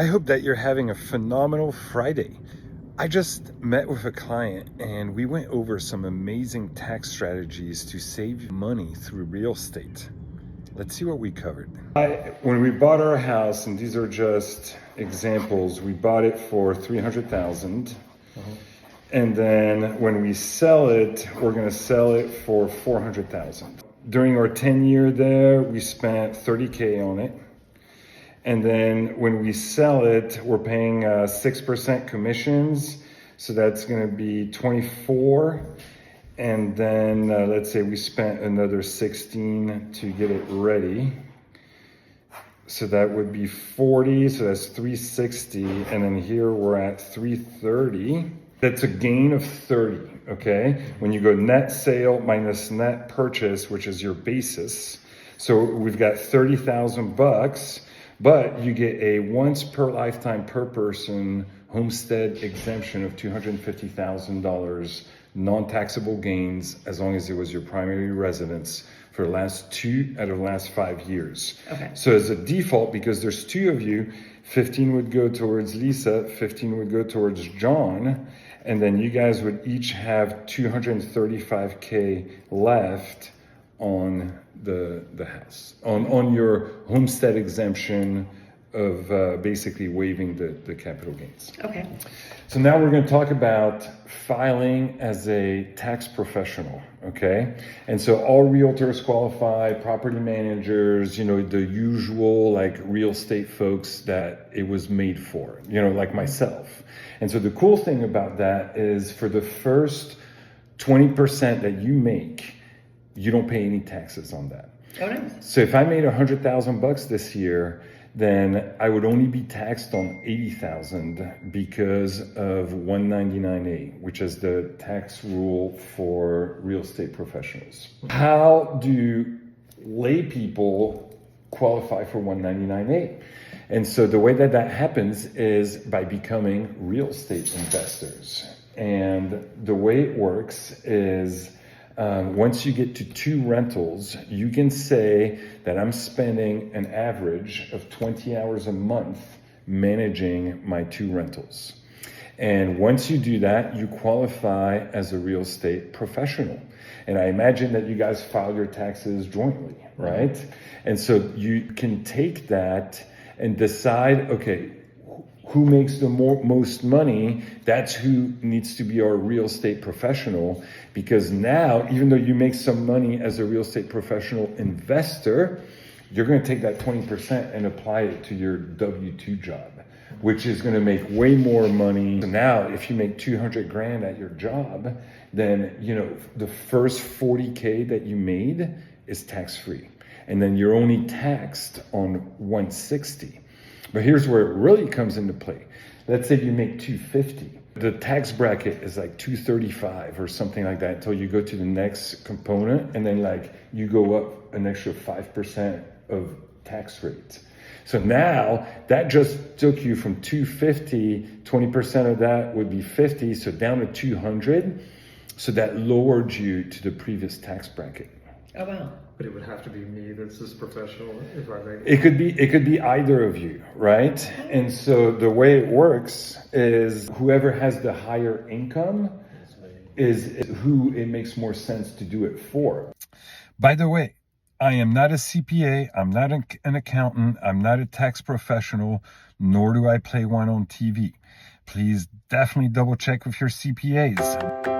I hope that you're having a phenomenal Friday. I just met with a client and we went over some amazing tax strategies to save money through real estate. Let's see what we covered. When we bought our house, and these are just examples, we bought it for $300,000. And then when we sell it, we're gonna sell it for $400,000. During our 10-year there, we spent $30K on it. And then when we sell it, we're paying 6% commissions. So that's gonna be 24. And then let's say we spent another 16 to get it ready. So that would be 40, so that's 360. And then here we're at 330. That's a gain of 30, okay? When you go net sale minus net purchase, which is your basis. So we've got 30,000 bucks, but you get a once per lifetime per person homestead exemption of $250,000 non-taxable gains as long as it was your primary residence for the last 2 out of the last 5 years. Okay. So as a default, because there's 2 of you, 15 would go towards Lisa, 15 would go towards John, and then you guys would each have $235K left on the house, on your homestead exemption of basically waiving the capital gains. Okay. So now we're going to talk about filing as a tax professional, okay? And so all realtors qualify, property managers, you know, the usual like real estate folks that it was made for, you know, like myself. And so the cool thing about that is for the first 20% that you make, you don't pay any taxes on that. Oh, nice. So if I made $100,000 this year, then I would only be taxed on $80,000 because of 199A, which is the tax rule for real estate professionals. How do lay people qualify for 199A? And so the way that happens is by becoming real estate investors. And the way it works is once you get to 2 rentals, you can say that I'm spending an average of 20 hours a month managing my 2 rentals. And once you do that, you qualify as a real estate professional. And I imagine that you guys file your taxes jointly, right? And so you can take that and decide, okay, who makes the most money, that's who needs to be our real estate professional. Because now, even though you make some money as a real estate professional investor, you're gonna take that 20% and apply it to your W-2 job, which is gonna make way more money. So now, if you make 200 grand at your job, then you know the first 40K that you made is tax-free. And then you're only taxed on 160. But here's where it really comes into play. Let's say you make 250. The tax bracket is like 235 or something like that until you go to the next component, and then like you go up an extra 5% of tax rate. So now that just took you from 250, 20% of that would be 50, so down to 200. So that lowered you to the previous tax bracket. Oh, wow. But it would have to be me that's this professional if I make it could be either of you, right? And so the way it works is whoever has the higher income is who it makes more sense to do it for. By the way, I am not a CPA, I'm not an accountant, I'm not a tax professional, nor do I play one on TV. Please definitely double check with your CPAs.